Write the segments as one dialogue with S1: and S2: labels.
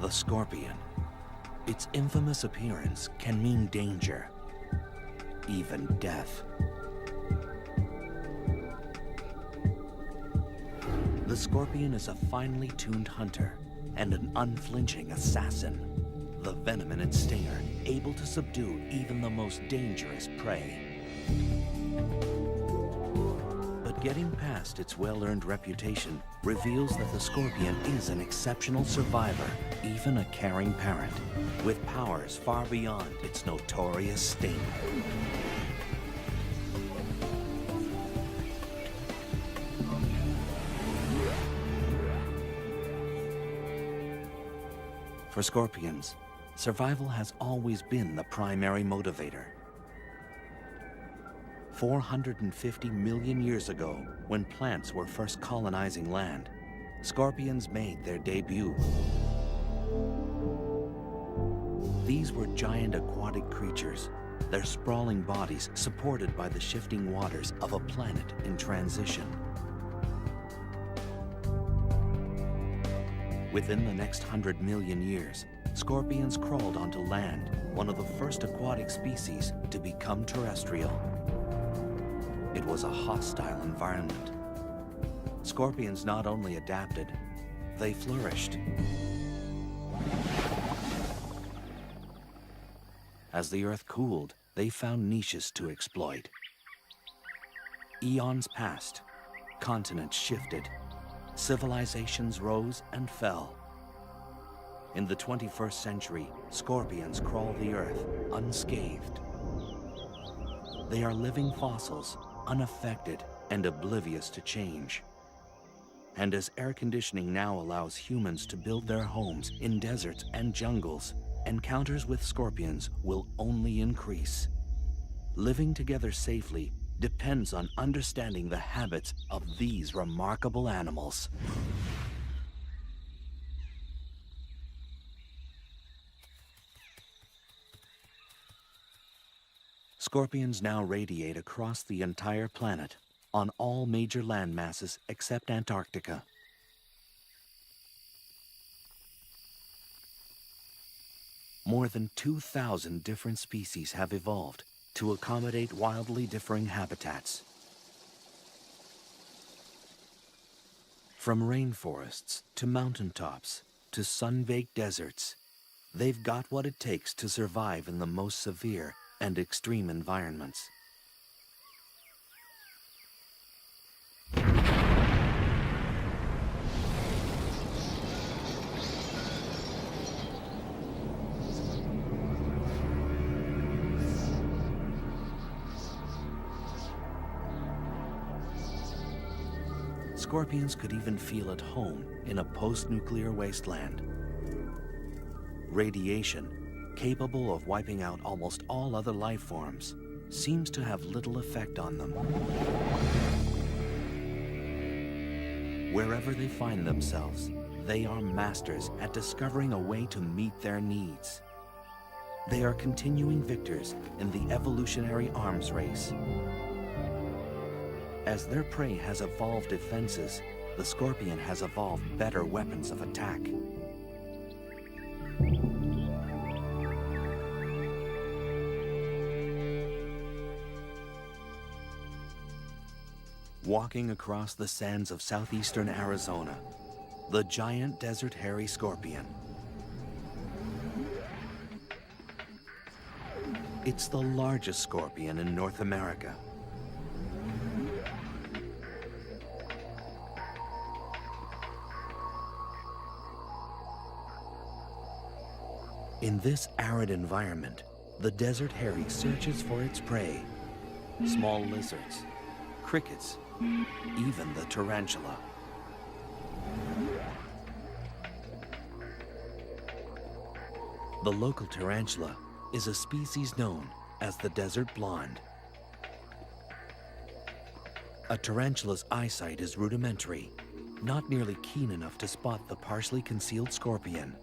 S1: The scorpion. Its infamous appearance can mean danger, even death. The scorpion is a finely tuned hunter and an unflinching assassin. The venom in its stinger able to subdue even the most dangerous prey. But getting past its well-earned reputation reveals that the scorpion is an exceptional survivor, even a caring parent, with powers far beyond its notorious sting. For scorpions, survival has always been the primary motivator. 450 million years ago, when plants were first colonizing land, scorpions made their debut. These were giant aquatic creatures, their sprawling bodies supported by the shifting waters of a planet in transition. Within the next 100 million years, scorpions crawled onto land, one of the first aquatic species to become terrestrial. It was a hostile environment. Scorpions not only adapted, they flourished. As the Earth cooled, they found niches to exploit. Eons passed, continents shifted, civilizations rose and fell. In the 21st century, scorpions crawl the Earth unscathed. They are living fossils, unaffected and oblivious to change. And as air conditioning now allows humans to build their homes in deserts and jungles, encounters with scorpions will only increase. Living together safely depends on understanding the habits of these remarkable animals. Scorpions now radiate across the entire planet, on all major land masses except Antarctica. More than 2,000 different species have evolved to accommodate wildly differing habitats. From rainforests to mountaintops to sun-baked deserts, they've got what it takes to survive in the most severe and extreme environments. Scorpions could even feel at home in a post-nuclear wasteland. Radiation, capable of wiping out almost all other life forms, seems to have little effect on them. Wherever they find themselves, they are masters at discovering a way to meet their needs. They are continuing victors in the evolutionary arms race. As their prey has evolved defenses, the scorpion has evolved better weapons of attack. Walking across the sands of southeastern Arizona, the giant desert hairy scorpion. It's the largest scorpion in North America. In this arid environment, the desert hairy searches for its prey, small lizards, crickets, even the tarantula. The local tarantula is a species known as the desert blonde. A tarantula's eyesight is rudimentary, not nearly keen enough to spot the partially concealed scorpion.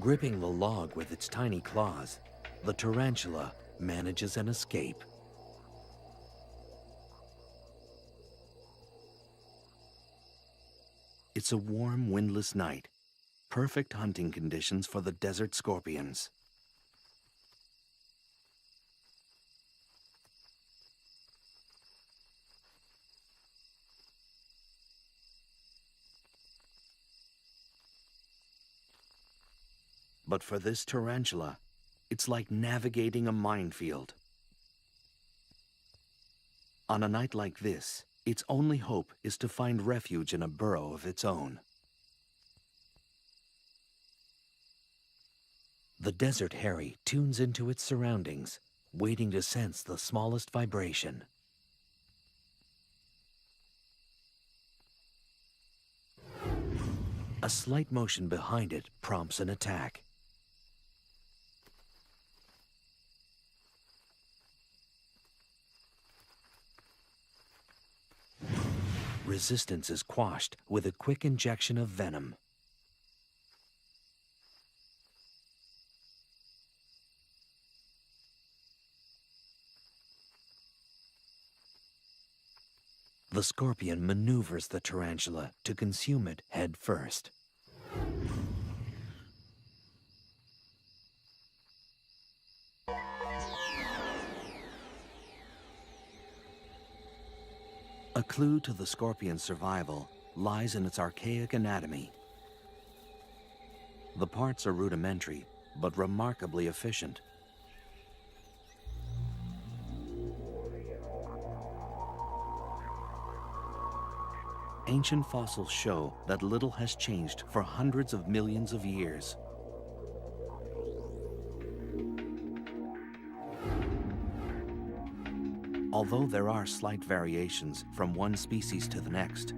S1: Gripping the log with its tiny claws, the tarantula manages an escape. It's a warm, windless night. Perfect hunting conditions for the desert scorpions. But for this tarantula, it's like navigating a minefield. On a night like this, its only hope is to find refuge in a burrow of its own. The desert hairy tunes into its surroundings, waiting to sense the smallest vibration. A slight motion behind it prompts an attack. Resistance is quashed with a quick injection of venom. The scorpion maneuvers the tarantula to consume it head first. A clue to the scorpion's survival lies in its archaic anatomy. The parts are rudimentary, but remarkably efficient. Ancient fossils show that little has changed for hundreds of millions of years. Although there are slight variations from one species to the next,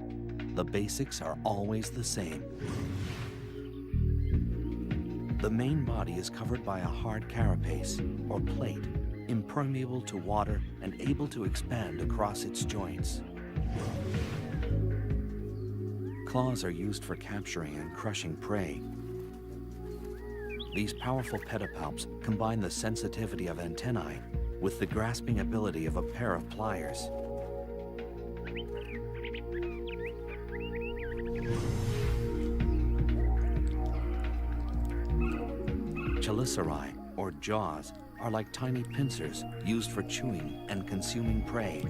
S1: the basics are always the same. The main body is covered by a hard carapace, or plate, impermeable to water and able to expand across its joints. Claws are used for capturing and crushing prey. These powerful pedipalps combine the sensitivity of antennae with the grasping ability of a pair of pliers. Chelicerae, or jaws, are like tiny pincers used for chewing and consuming prey.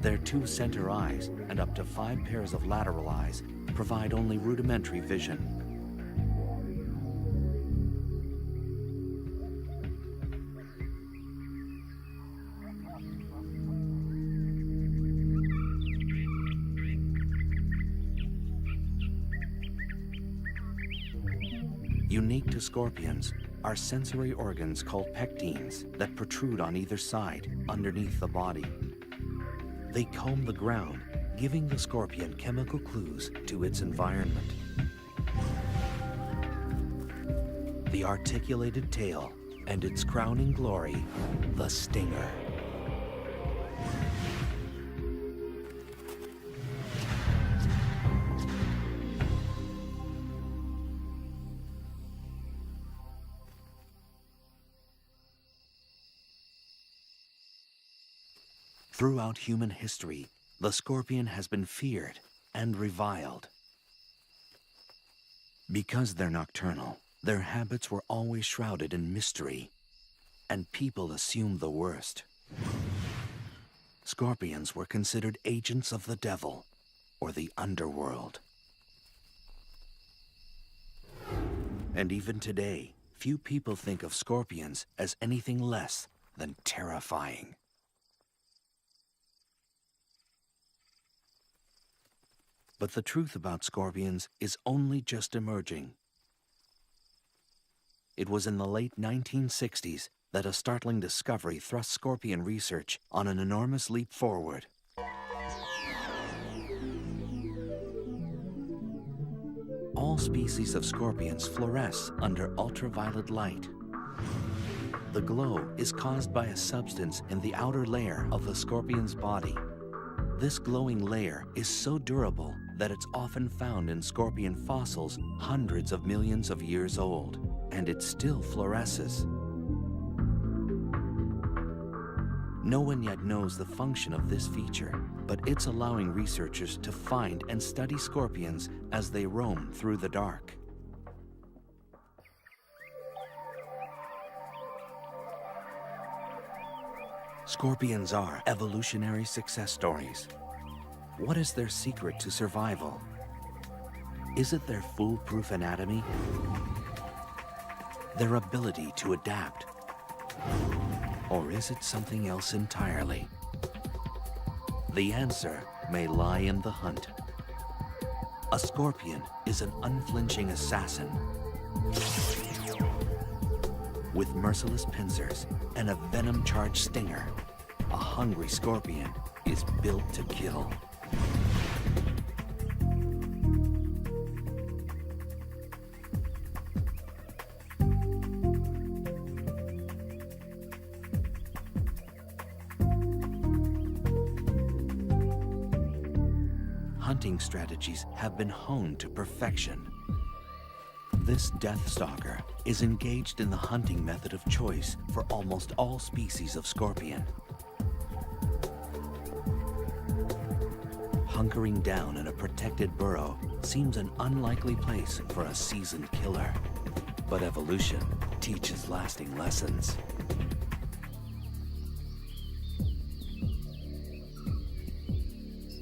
S1: Their 2 center eyes and up to 5 pairs of lateral eyes provide only rudimentary vision. Unique to scorpions are sensory organs called pectines that protrude on either side, underneath the body. They comb the ground, giving the scorpion chemical clues to its environment. The articulated tail and its crowning glory, the stinger. Throughout human history, the scorpion has been feared and reviled. Because they're nocturnal, their habits were always shrouded in mystery, and people assumed the worst. Scorpions were considered agents of the devil or the underworld. And even today, few people think of scorpions as anything less than terrifying. But the truth about scorpions is only just emerging. It was in the late 1960s that a startling discovery thrust scorpion research on an enormous leap forward. All species of scorpions fluoresce under ultraviolet light. The glow is caused by a substance in the outer layer of the scorpion's body. This glowing layer is so durable that it's often found in scorpion fossils hundreds of millions of years old, and it still fluoresces. No one yet knows the function of this feature, but it's allowing researchers to find and study scorpions as they roam through the dark. Scorpions are evolutionary success stories. What is their secret to survival? Is it their foolproof anatomy? Their ability to adapt? Or is it something else entirely? The answer may lie in the hunt. A scorpion is an unflinching assassin with merciless pincers and a venom-charged stinger. A hungry scorpion is built to kill. Hunting strategies have been honed to perfection. This death stalker is engaged in the hunting method of choice for almost all species of scorpion. Hunkering down in a protected burrow seems an unlikely place for a seasoned killer, but evolution teaches lasting lessons.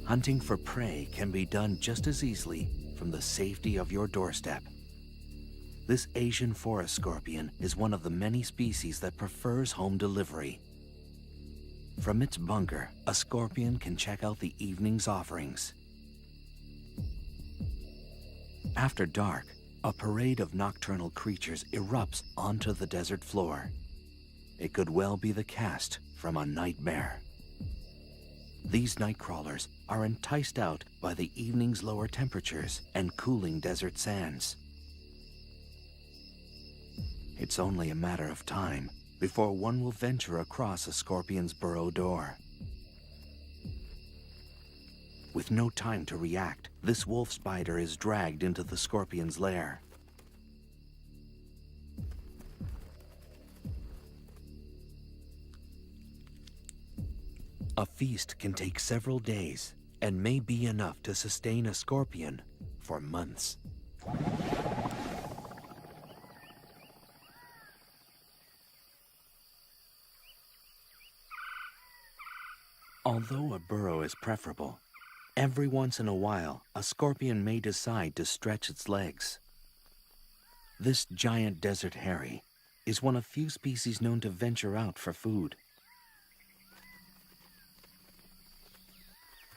S1: Hunting for prey can be done just as easily from the safety of your doorstep. This Asian forest scorpion is one of the many species that prefers home delivery. From its bunker, a scorpion can check out the evening's offerings. After dark, a parade of nocturnal creatures erupts onto the desert floor. It could well be the cast from a nightmare. These night crawlers are enticed out by the evening's lower temperatures and cooling desert sands. It's only a matter of time before one will venture across a scorpion's burrow door. With no time to react, this wolf spider is dragged into the scorpion's lair. A feast can take several days and may be enough to sustain a scorpion for months. Although a burrow is preferable, every once in a while a scorpion may decide to stretch its legs. This giant desert hairy is one of few species known to venture out for food.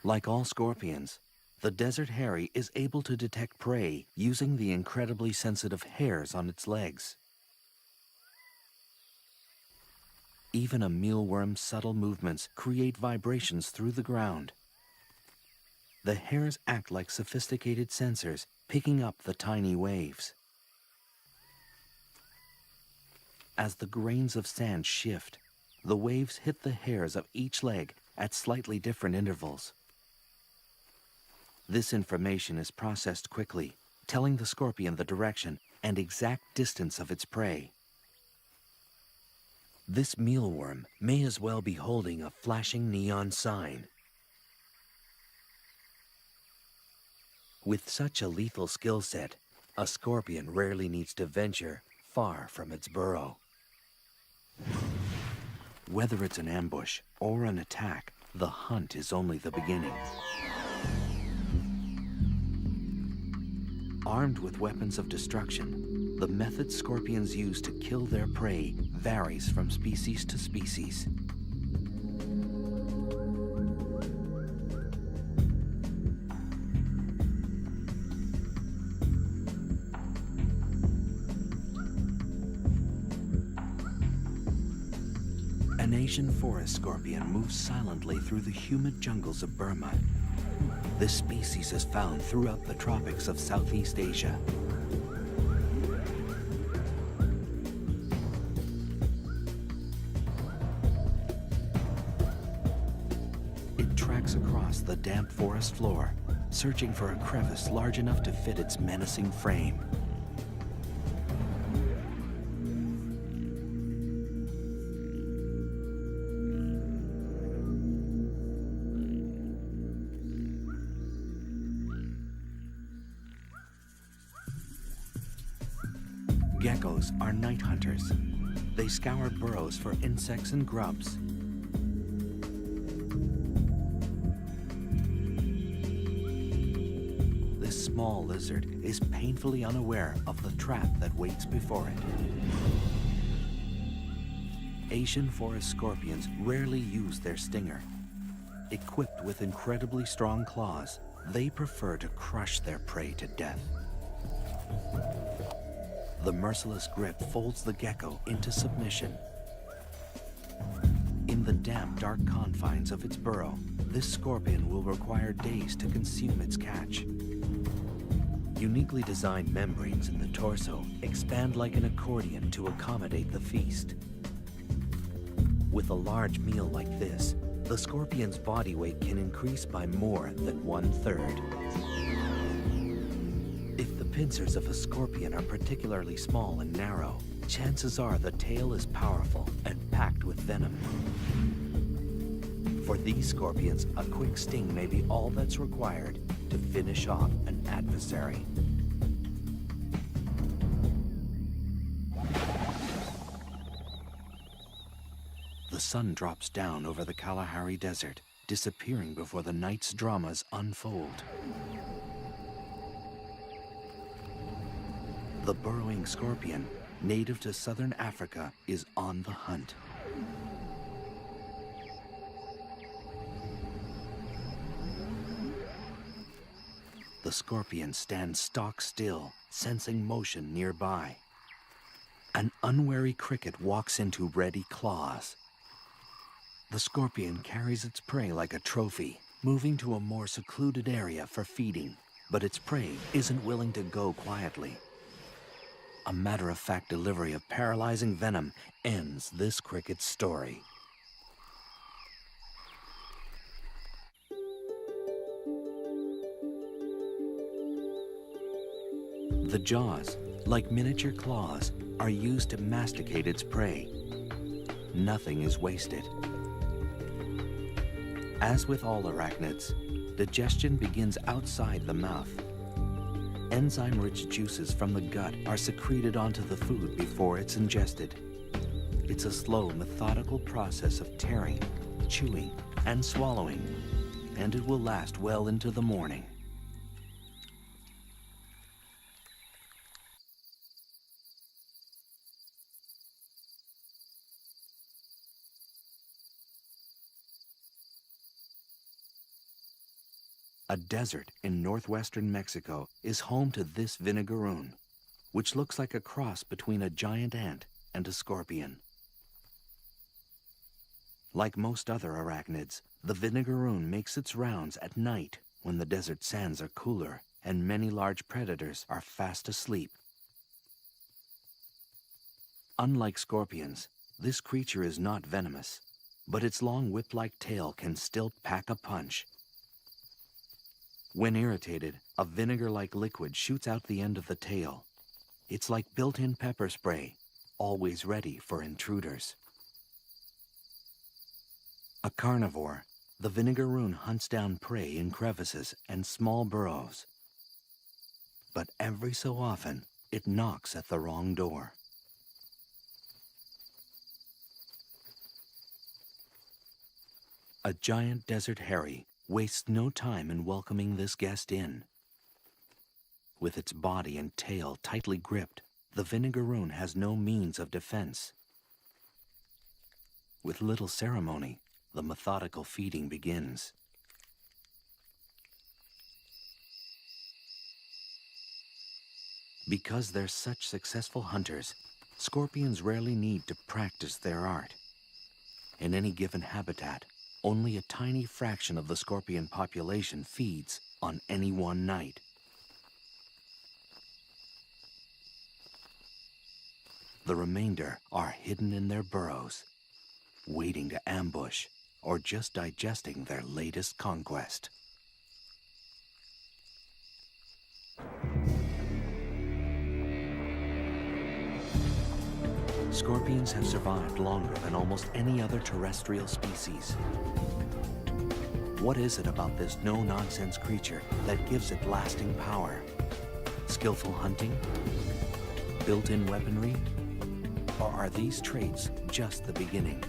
S1: Like all scorpions, the desert hairy is able to detect prey using the incredibly sensitive hairs on its legs. Even a mealworm's subtle movements create vibrations through the ground. The hairs act like sophisticated sensors, picking up the tiny waves. As the grains of sand shift, the waves hit the hairs of each leg at slightly different intervals. This information is processed quickly, telling the scorpion the direction and exact distance of its prey. This mealworm may as well be holding a flashing neon sign. With such a lethal skill set, a scorpion rarely needs to venture far from its burrow. Whether it's an ambush or an attack, the hunt is only the beginning. Armed with weapons of destruction, the method scorpions use to kill their prey varies from species to species. An Asian forest scorpion moves silently through the humid jungles of Burma. This species is found throughout the tropics of Southeast Asia. It tracks across the damp forest floor, searching for a crevice large enough to fit its menacing frame. Geckos are night hunters. They scour burrows for insects and grubs. This small lizard is painfully unaware of the trap that waits before it. Asian forest scorpions rarely use their stinger. Equipped with incredibly strong claws, they prefer to crush their prey to death. The merciless grip folds the gecko into submission. In the damp, dark confines of its burrow, this scorpion will require days to consume its catch. Uniquely designed membranes in the torso expand like an accordion to accommodate the feast. With a large meal like this, the scorpion's body weight can increase by more than 1/3. If the pincers of a scorpion are particularly small and narrow, chances are the tail is powerful and packed with venom. For these scorpions, a quick sting may be all that's required to finish off an adversary. The sun drops down over the Kalahari Desert, disappearing before the night's dramas unfold. The burrowing scorpion, native to southern Africa, is on the hunt. The scorpion stands stock still, sensing motion nearby. An unwary cricket walks into ready claws. The scorpion carries its prey like a trophy, moving to a more secluded area for feeding, but its prey isn't willing to go quietly. A matter-of-fact delivery of paralyzing venom ends this cricket's story. The jaws, like miniature claws, are used to masticate its prey. Nothing is wasted. As with all arachnids, digestion begins outside the mouth. Enzyme-rich juices from the gut are secreted onto the food before it's ingested. It's a slow, methodical process of tearing, chewing, and swallowing, and it will last well into the morning. A desert in northwestern Mexico is home to this vinegaroon, which looks like a cross between a giant ant and a scorpion. Like most other arachnids, the vinegaroon makes its rounds at night when the desert sands are cooler and many large predators are fast asleep. Unlike scorpions, this creature is not venomous, but its long whip-like tail can still pack a punch. When irritated, a vinegar-like liquid shoots out the end of the tail. It's like built-in pepper spray, always ready for intruders. A carnivore, the vinegaroon hunts down prey in crevices and small burrows. But every so often, it knocks at the wrong door. A giant desert hairy wastes no time in welcoming this guest in. With its body and tail tightly gripped, the vinegaroon has no means of defense. With little ceremony, the methodical feeding begins. Because they're such successful hunters, scorpions rarely need to practice their art. In any given habitat, only a tiny fraction of the scorpion population feeds on any one night. The remainder are hidden in their burrows, waiting to ambush or just digesting their latest conquest. Scorpions have survived longer than almost any other terrestrial species. What is it about this no-nonsense creature that gives it lasting power? Skillful hunting? built-in weaponry? Or are these traits just the beginning?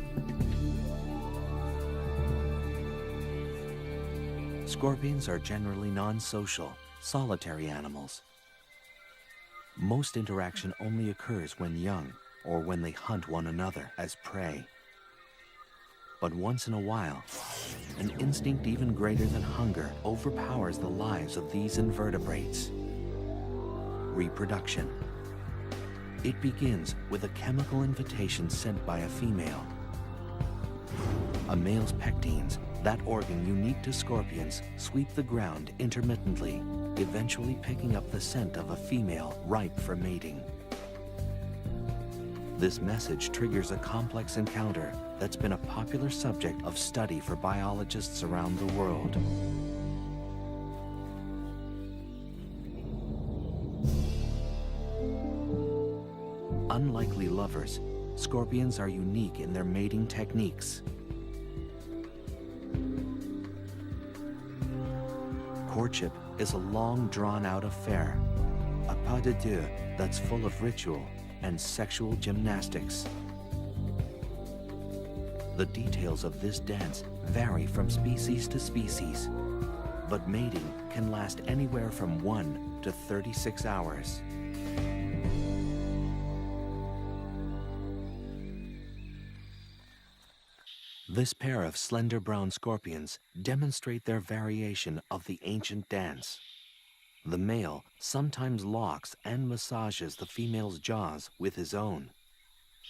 S1: Scorpions are generally non-social, solitary animals. Most interaction only occurs when young or when they hunt one another as prey. But once in a while, an instinct even greater than hunger overpowers the lives of these invertebrates. Reproduction. It begins with a chemical invitation sent by a female. A male's pectines, that organ unique to scorpions, sweep the ground intermittently, eventually picking up the scent of a female ripe for mating. This message triggers a complex encounter that's been a popular subject of study for biologists around the world. Unlikely lovers, scorpions are unique in their mating techniques. Courtship is a long, drawn-out affair, a pas de deux that's full of ritual and sexual gymnastics. The details of this dance vary from species to species, but mating can last anywhere from 1 to 36 hours. This pair of slender brown scorpions demonstrate their variation of the ancient dance. The male sometimes locks and massages the female's jaws with his own.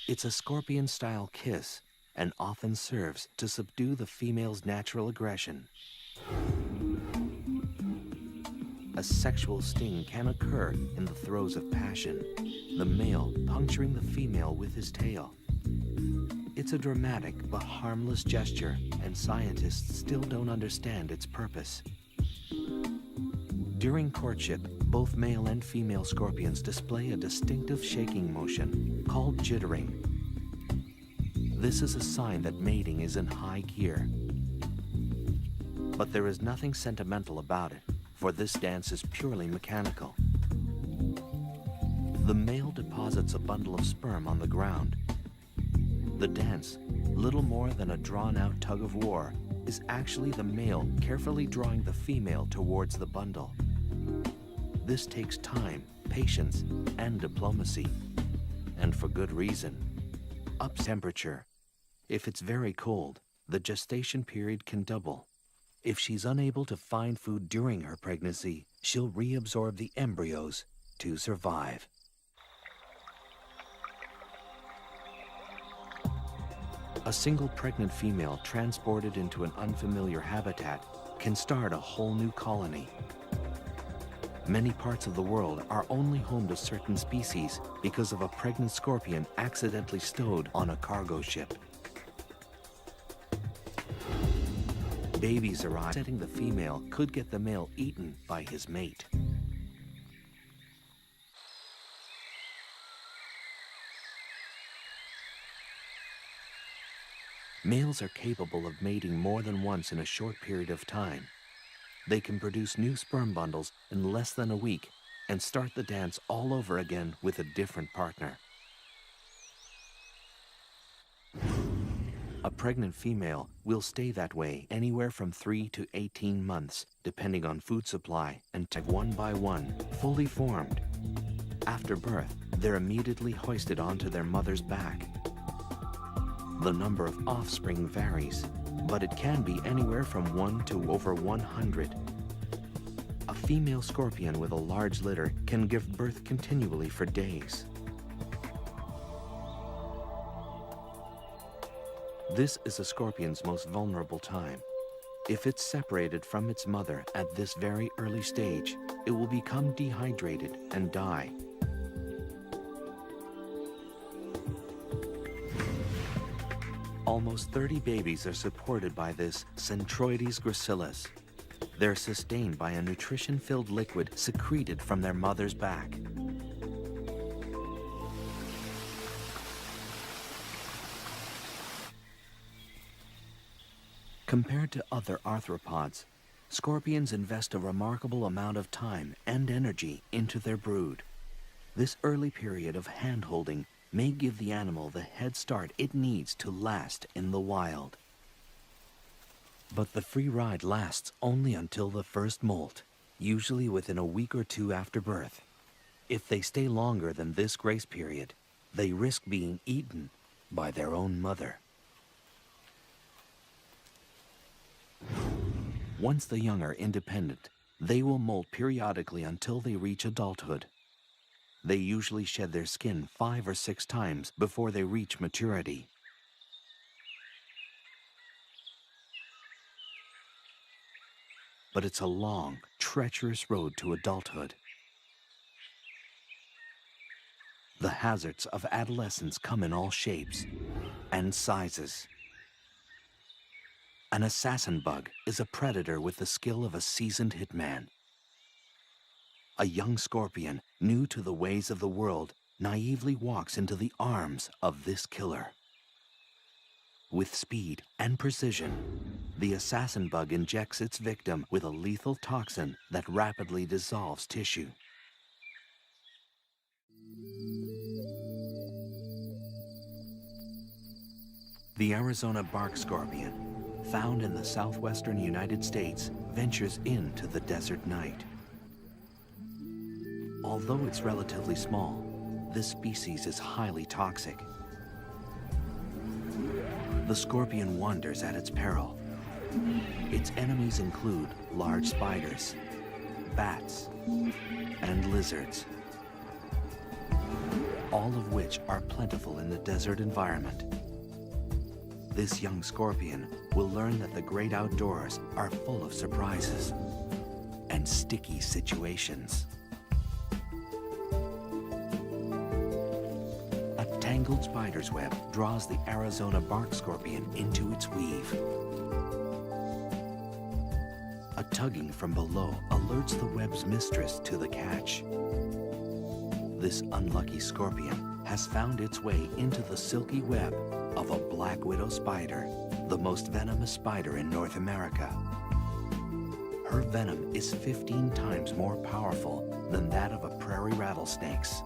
S1: It's a scorpion-style kiss and often serves to subdue the female's natural aggression. A sexual sting can occur in the throes of passion, the male puncturing the female with his tail. It's a dramatic but harmless gesture, and scientists still don't understand its purpose. During courtship, both male and female scorpions display a distinctive shaking motion called jittering. This is a sign that mating is in high gear. But there is nothing sentimental about it, for this dance is purely mechanical. The male deposits a bundle of sperm on the ground. The dance, little more than a drawn-out tug-of-war, is actually the male carefully drawing the female towards the bundle. This takes time, patience, and diplomacy. And for good reason. Up temperature. If it's very cold, the gestation period can double. If she's unable to find food during her pregnancy, she'll reabsorb the embryos to survive. A single pregnant female transported into an unfamiliar habitat can start a whole new colony. Many parts of the world are only home to certain species because of a pregnant scorpion accidentally stowed on a cargo ship. Babies arrive, setting the female could get the male eaten by his mate. Males are capable of mating more than once in a short period of time. They can produce new sperm bundles in less than a week and start the dance all over again with a different partner. A pregnant female will stay that way anywhere from 3 to 18 months, depending on food supply, and tag one by one, fully formed. After birth, they're immediately hoisted onto their mother's back. The number of offspring varies, but it can be anywhere from 1 to over 100. A female scorpion with a large litter can give birth continually for days. This is a scorpion's most vulnerable time. If it's separated from its mother at this very early stage, it will become dehydrated and die. Almost 30 babies are supported by this Centroides gracilis. They're sustained by a nutrition-filled liquid secreted from their mother's back. Compared to other arthropods, scorpions invest a remarkable amount of time and energy into their brood. This early period of hand-holding may give the animal the head start it needs to last in the wild. But the free ride lasts only until the first molt, usually within a week or two after birth. If they stay longer than this grace period, they risk being eaten by their own mother. Once the young are independent, they will molt periodically until they reach adulthood. They usually shed their skin 5 or 6 times before they reach maturity. But it's a long, treacherous road to adulthood. The hazards of adolescence come in all shapes and sizes. An assassin bug is a predator with the skill of a seasoned hitman. A young scorpion, new to the ways of the world, naively walks into the arms of this killer. With speed and precision, the assassin bug injects its victim with a lethal toxin that rapidly dissolves tissue. The Arizona bark scorpion, found in the southwestern United States, ventures into the desert night. Although it's relatively small, this species is highly toxic. The scorpion wanders at its peril. Its enemies include large spiders, bats, and lizards, all of which are plentiful in the desert environment. This young scorpion will learn that the great outdoors are full of surprises and sticky situations. A tangled spider's web draws the Arizona bark scorpion into its weave. A tugging from below alerts the web's mistress to the catch. This unlucky scorpion has found its way into the silky web of a black widow spider, the most venomous spider in North America. Her venom is 15 times more powerful than that of a prairie rattlesnake's.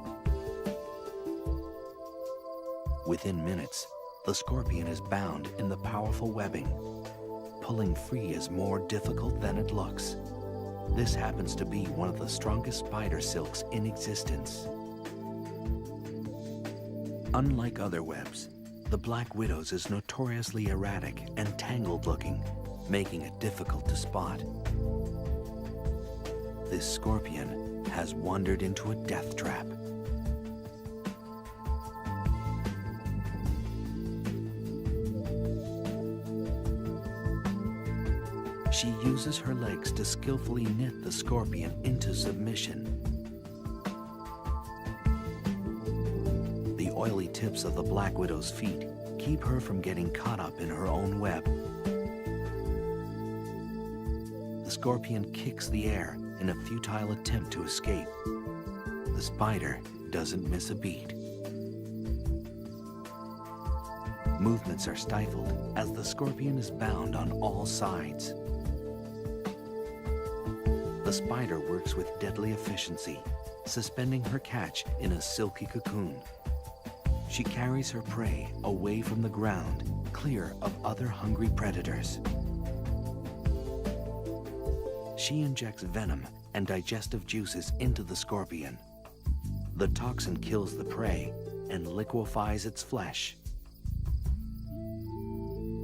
S1: Within minutes, the scorpion is bound in the powerful webbing. Pulling free is more difficult than it looks. This happens to be one of the strongest spider silks in existence. Unlike other webs, the black widow's is notoriously erratic and tangled-looking, making it difficult to spot. This scorpion has wandered into a death trap. She uses her legs to skillfully knit the scorpion into submission. The oily tips of the black widow's feet keep her from getting caught up in her own web. The scorpion kicks the air in a futile attempt to escape. The spider doesn't miss a beat. Movements are stifled as the scorpion is bound on all sides. The spider works with deadly efficiency, suspending her catch in a silky cocoon. She carries her prey away from the ground, clear of other hungry predators. She injects venom and digestive juices into the scorpion. The toxin kills the prey and liquefies its flesh.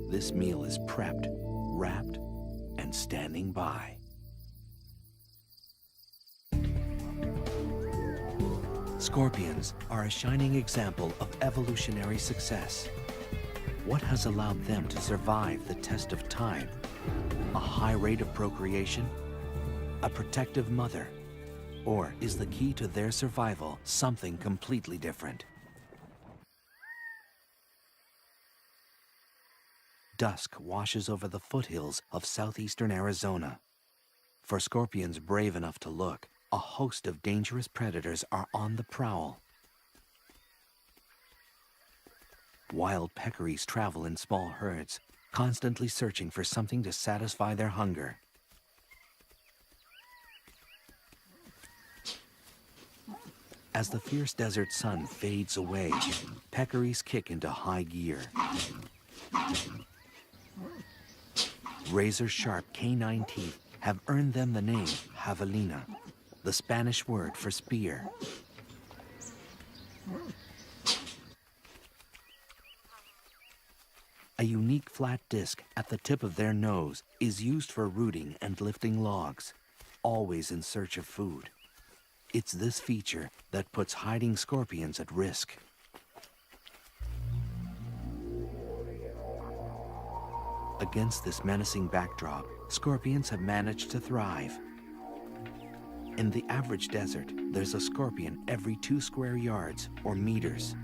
S1: This meal is prepped, wrapped, and standing by. Scorpions are a shining example of evolutionary success. What has allowed them to survive the test of time? A high rate of procreation? A protective mother? Or is the key to their survival something completely different? Dusk washes over the foothills of southeastern Arizona. For scorpions brave enough to look, a host of dangerous predators are on the prowl. Wild peccaries travel in small herds, constantly searching for something to satisfy their hunger. As the fierce desert sun fades away, peccaries kick into high gear. Razor-sharp canine teeth have earned them the name javelina, the Spanish word for spear. A unique flat disc at the tip of their nose is used for rooting and lifting logs, always in search of food. It's this feature that puts hiding scorpions at risk. Against this menacing backdrop, scorpions have managed to thrive. In the average desert, there's a scorpion every 2 square yards or meters.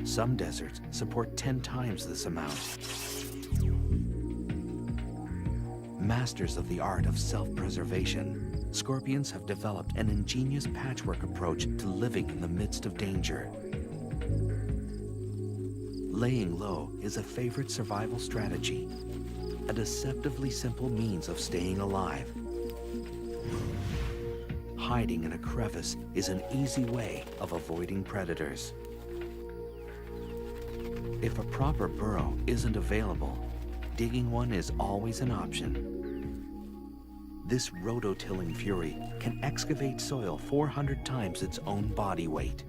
S1: Some deserts support 10 times this amount. Masters of the art of self-preservation, scorpions have developed an ingenious patchwork approach to living in the midst of danger. Laying low is a favorite survival strategy, a deceptively simple means of staying alive. Hiding in a crevice is an easy way of avoiding predators. If a proper burrow isn't available, digging one is always an option. This rototilling fury can excavate soil 400 times its own body weight.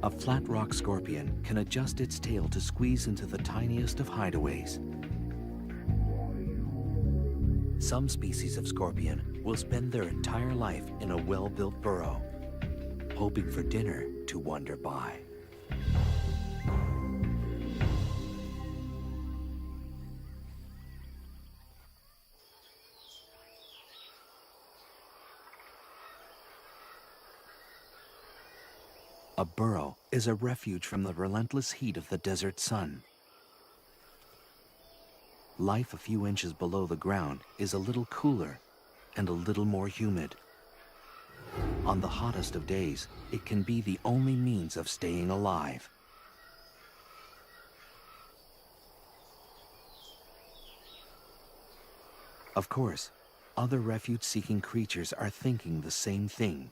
S1: A flat rock scorpion can adjust its tail to squeeze into the tiniest of hideaways. Some species of scorpion will spend their entire life in a well-built burrow, hoping for dinner to wander by. A burrow is a refuge from the relentless heat of the desert sun. Life a few inches below the ground is a little cooler and a little more humid. On the hottest of days, it can be the only means of staying alive. Of course, other refuge-seeking creatures are thinking the same thing.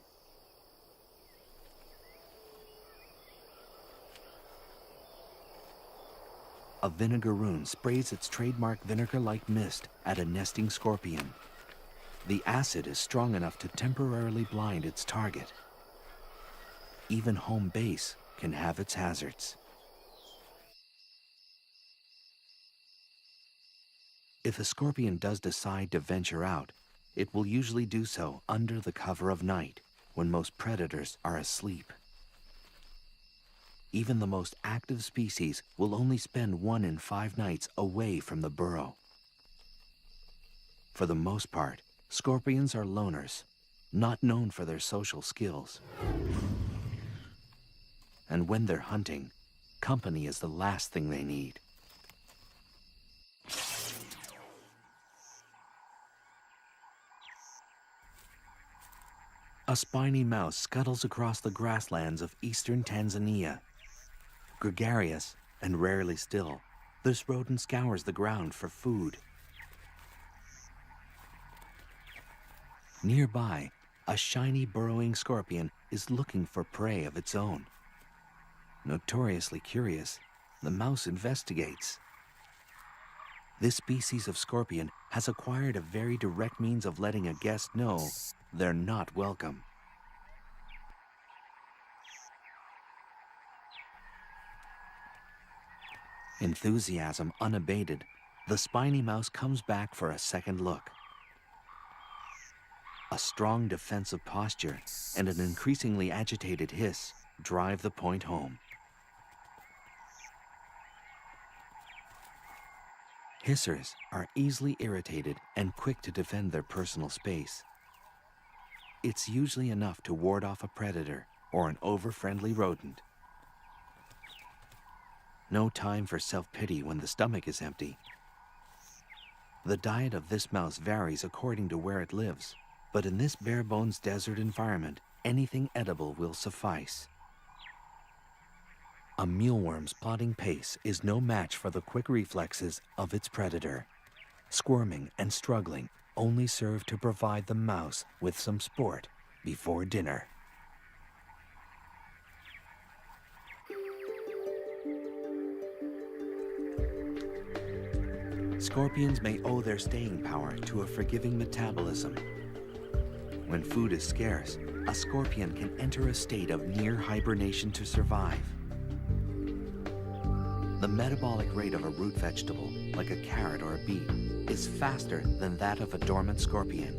S1: A vinegaroon sprays its trademark vinegar-like mist at a nesting scorpion. The acid is strong enough to temporarily blind its target. Even home base can have its hazards. If a scorpion does decide to venture out, it will usually do so under the cover of night, when most predators are asleep. Even the most active species will only spend 1 in 5 nights away from the burrow. For the most part, scorpions are loners, not known for their social skills. And when they're hunting, company is the last thing they need. A spiny mouse scuttles across the grasslands of eastern Tanzania. Gregarious and rarely still, this rodent scours the ground for food. Nearby, a shiny burrowing scorpion is looking for prey of its own. Notoriously curious, the mouse investigates. This species of scorpion has acquired a very direct means of letting a guest know they're not welcome. Enthusiasm unabated, the spiny mouse comes back for a second look. A strong defensive posture and an increasingly agitated hiss drive the point home. Hissers are easily irritated and quick to defend their personal space. It's usually enough to ward off a predator or an over-friendly rodent. No time for self-pity when the stomach is empty. The diet of this mouse varies according to where it lives, but in this bare-bones desert environment, anything edible will suffice. A mealworm's plodding pace is no match for the quick reflexes of its predator. Squirming and struggling, only serve to provide the mouse with some sport before dinner. Scorpions may owe their staying power to a forgiving metabolism. When food is scarce, a scorpion can enter a state of near hibernation to survive. The metabolic rate of a root vegetable, like a carrot or a beet, is faster than that of a dormant scorpion.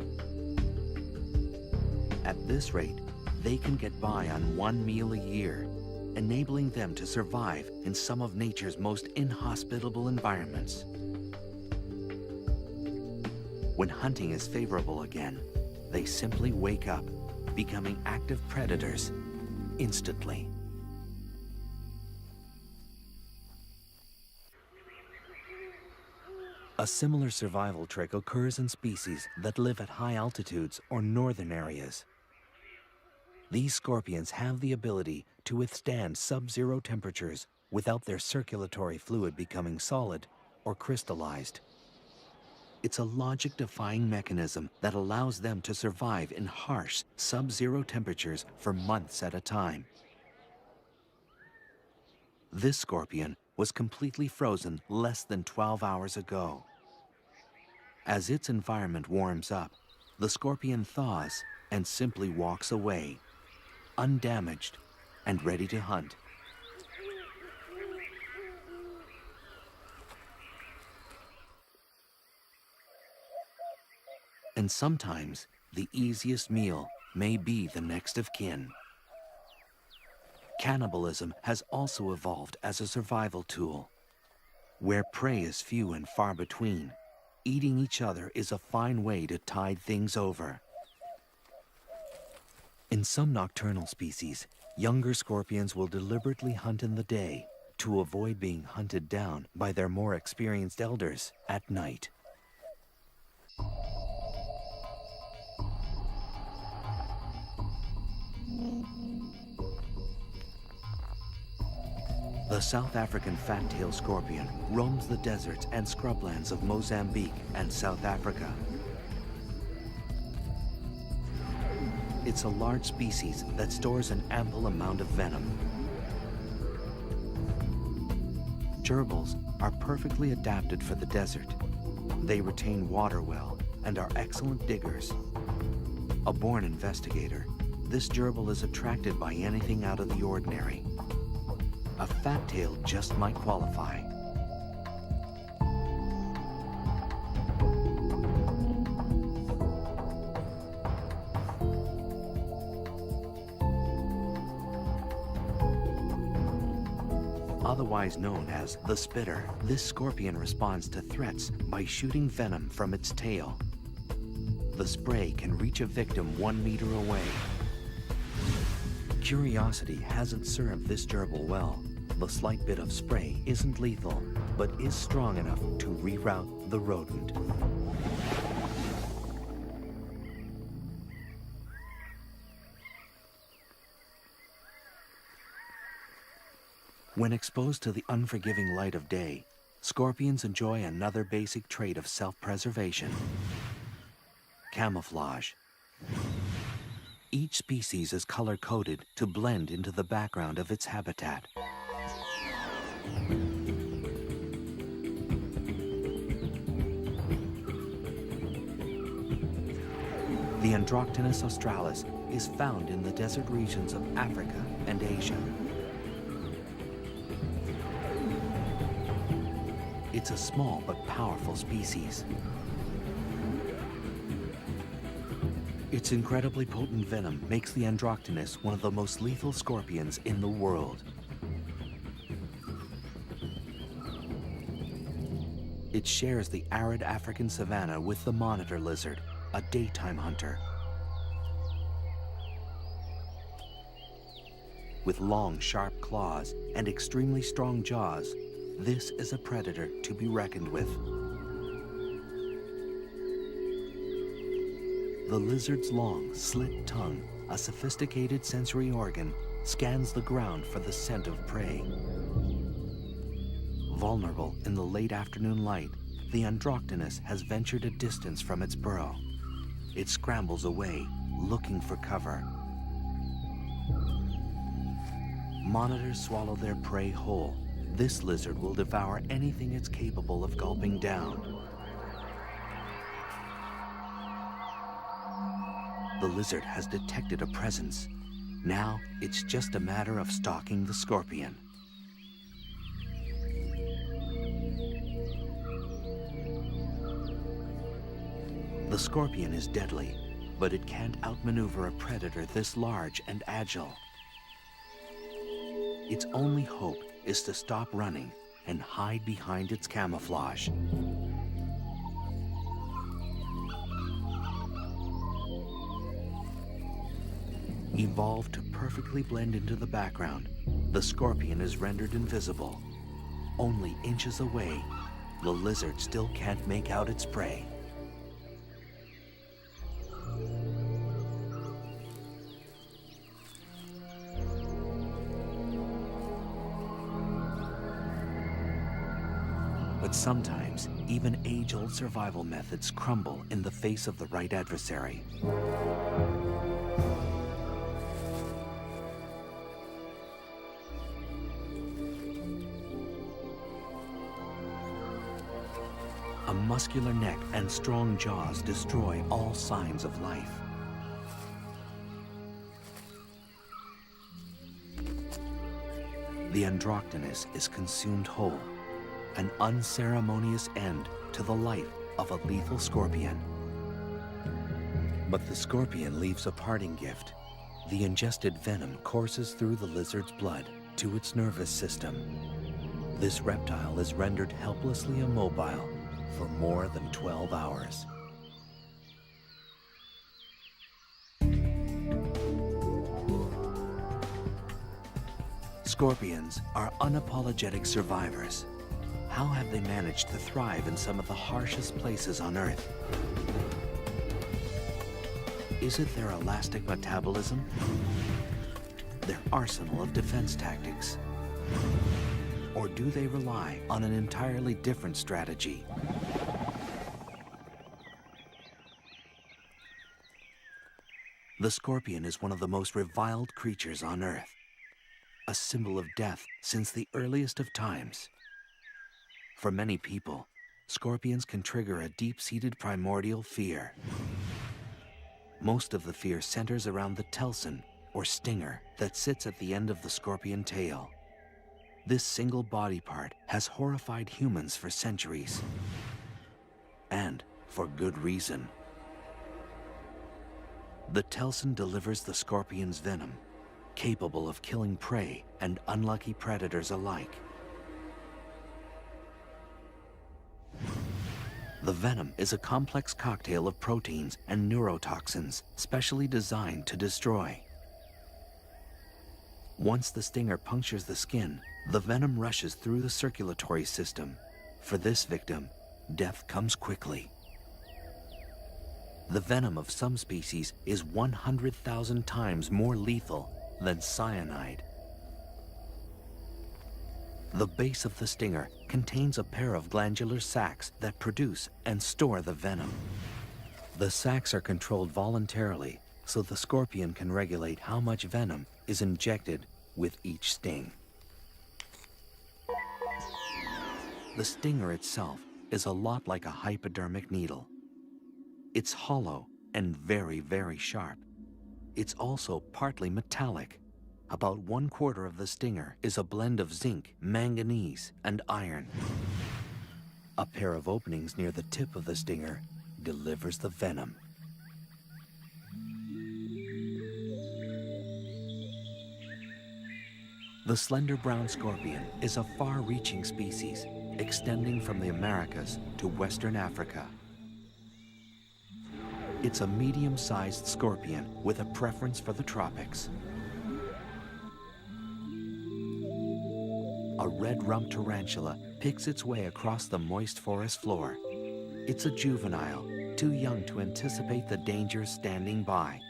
S1: At this rate, they can get by on one meal a year, enabling them to survive in some of nature's most inhospitable environments. When hunting is favorable again, they simply wake up, becoming active predators instantly. A similar survival trick occurs in species that live at high altitudes or northern areas. These scorpions have the ability to withstand sub-zero temperatures without their circulatory fluid becoming solid or crystallized. It's a logic-defying mechanism that allows them to survive in harsh, sub-zero temperatures for months at a time. This scorpion was completely frozen less than 12 hours ago. As its environment warms up, the scorpion thaws and simply walks away, undamaged and ready to hunt. And sometimes, the easiest meal may be the next of kin. Cannibalism has also evolved as a survival tool. Where prey is few and far between, eating each other is a fine way to tide things over. In some nocturnal species, younger scorpions will deliberately hunt in the day to avoid being hunted down by their more experienced elders at night. The South African fat-tailed scorpion roams the deserts and scrublands of Mozambique and South Africa. It's a large species that stores an ample amount of venom. Gerbils are perfectly adapted for the desert. They retain water well and are excellent diggers. A born investigator, this gerbil is attracted by anything out of the ordinary. A fat tail just might qualify. Otherwise known as the spitter, this scorpion responds to threats by shooting venom from its tail. The spray can reach a victim 1 meter away. Curiosity hasn't served this gerbil well. The slight bit of spray isn't lethal, but is strong enough to reroute the rodent. When exposed to the unforgiving light of day, scorpions enjoy another basic trait of self-preservation: camouflage. Each species is color-coded to blend into the background of its habitat. The Androctonus australis is found in the desert regions of Africa and Asia. It's a small but powerful species. Its incredibly potent venom makes the Androctonus one of the most lethal scorpions in the world. It shares the arid African savanna with the monitor lizard, a daytime hunter. With long, sharp claws and extremely strong jaws, this is a predator to be reckoned with. The lizard's long, slit tongue, a sophisticated sensory organ, scans the ground for the scent of prey. Vulnerable in the late afternoon light, the Androctonus has ventured a distance from its burrow. It scrambles away, looking for cover. Monitors swallow their prey whole. This lizard will devour anything it's capable of gulping down. The lizard has detected a presence. Now it's just a matter of stalking the scorpion. The scorpion is deadly, but it can't outmaneuver a predator this large and agile. Its only hope is to stop running and hide behind its camouflage. Evolved to perfectly blend into the background, the scorpion is rendered invisible. Only inches away, the lizard still can't make out its prey. But sometimes, even age-old survival methods crumble in the face of the right adversary. A muscular neck and strong jaws destroy all signs of life. The Androctonus is consumed whole, an unceremonious end to the life of a lethal scorpion. But the scorpion leaves a parting gift. The ingested venom courses through the lizard's blood to its nervous system. This reptile is rendered helplessly immobile for more than 12 hours. Scorpions are unapologetic survivors. How have they managed to thrive in some of the harshest places on Earth? Is it their elastic metabolism? Their arsenal of defense tactics? Or do they rely on an entirely different strategy? The scorpion is one of the most reviled creatures on Earth, a symbol of death since the earliest of times. For many people, scorpions can trigger a deep-seated primordial fear. Most of the fear centers around the telson, or stinger, that sits at the end of the scorpion tail. This single body part has horrified humans for centuries. And for good reason. The telson delivers the scorpion's venom, capable of killing prey and unlucky predators alike. The venom is a complex cocktail of proteins and neurotoxins specially designed to destroy. Once the stinger punctures the skin, the venom rushes through the circulatory system. For this victim, death comes quickly. The venom of some species is 100,000 times more lethal than cyanide. The base of the stinger contains a pair of glandular sacs that produce and store the venom. The sacs are controlled voluntarily, so the scorpion can regulate how much venom is injected with each sting. The stinger itself is a lot like a hypodermic needle. It's hollow and very, very sharp. It's also partly metallic. About 1/4 of the stinger is a blend of zinc, manganese, and iron. A pair of openings near the tip of the stinger delivers the venom. The slender brown scorpion is a far-reaching species, extending from the Americas to Western Africa. It's a medium-sized scorpion with a preference for the tropics. A red-rumped tarantula picks its way across the moist forest floor. It's a juvenile, too young to anticipate the dangers standing by.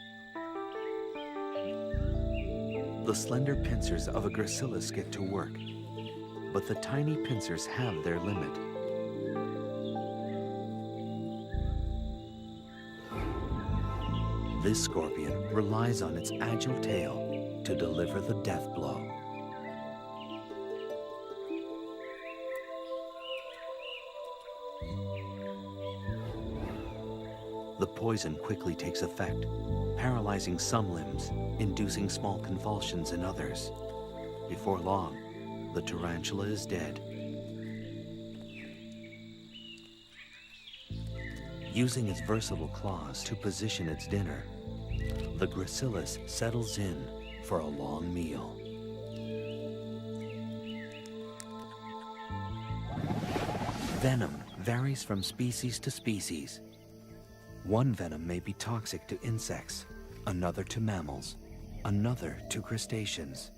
S1: The slender pincers of a gracilis get to work, but the tiny pincers have their limit. This scorpion relies on its agile tail to deliver the death blow. The poison quickly takes effect, paralyzing some limbs, inducing small convulsions in others. Before long, the tarantula is dead. Using its versatile claws to position its dinner, the gracilis settles in for a long meal. Venom varies from species to species. One venom may be toxic to insects, another to mammals, another to crustaceans.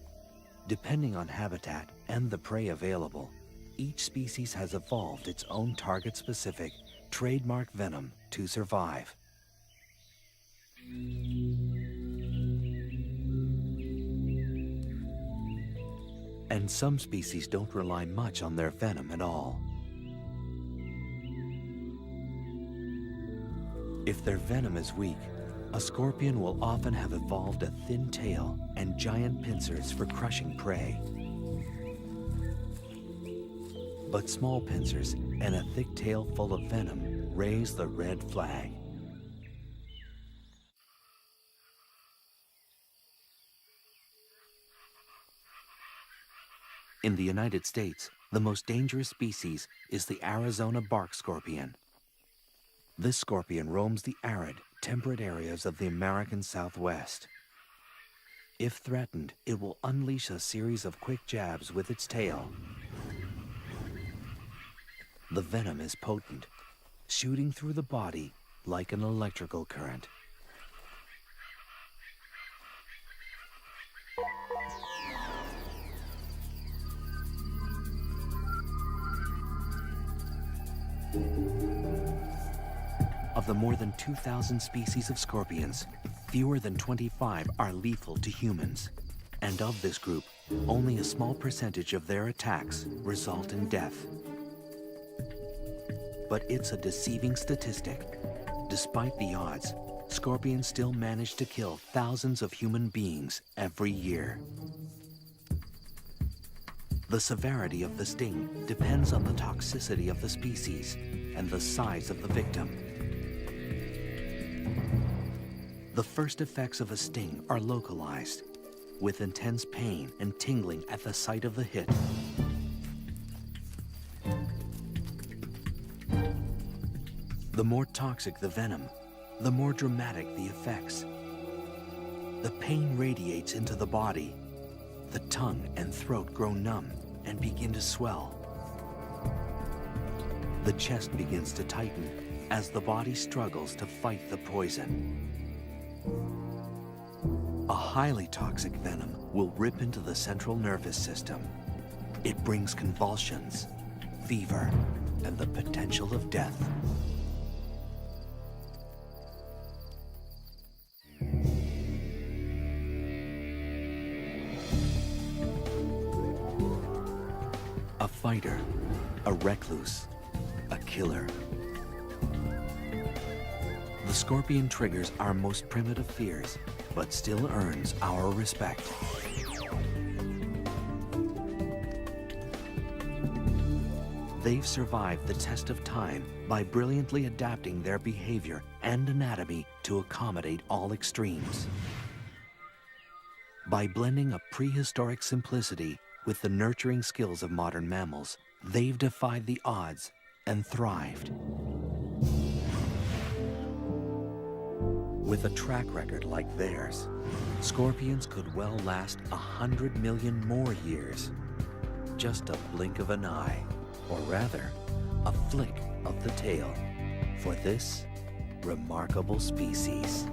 S1: Depending on habitat and the prey available, each species has evolved its own target-specific, trademark venom to survive. And some species don't rely much on their venom at all. If their venom is weak, a scorpion will often have evolved a thin tail and giant pincers for crushing prey. But small pincers and a thick tail full of venom raise the red flag. In the United States, the most dangerous species is the Arizona bark scorpion. This scorpion roams the arid, temperate areas of the American Southwest. If threatened, it will unleash a series of quick jabs with its tail. The venom is potent, shooting through the body like an electrical current. Of the more than 2,000 species of scorpions, fewer than 25 are lethal to humans. And of this group, only a small percentage of their attacks result in death. But it's a deceiving statistic. Despite the odds, scorpions still manage to kill thousands of human beings every year. The severity of the sting depends on the toxicity of the species and the size of the victim. The first effects of a sting are localized, with intense pain and tingling at the site of the hit. The more toxic the venom, the more dramatic the effects. The pain radiates into the body. The tongue and throat grow numb and begin to swell. The chest begins to tighten as the body struggles to fight the poison. A highly toxic venom will rip into the central nervous system. It brings convulsions, fever, and the potential of death. A fighter, a recluse, a killer. The scorpion triggers our most primitive fears, but still earns our respect. They've survived the test of time by brilliantly adapting their behavior and anatomy to accommodate all extremes. By blending a prehistoric simplicity with the nurturing skills of modern mammals, they've defied the odds and thrived. With a track record like theirs, scorpions could well last 100 million more years. Just a blink of an eye, or rather, a flick of the tail for this remarkable species.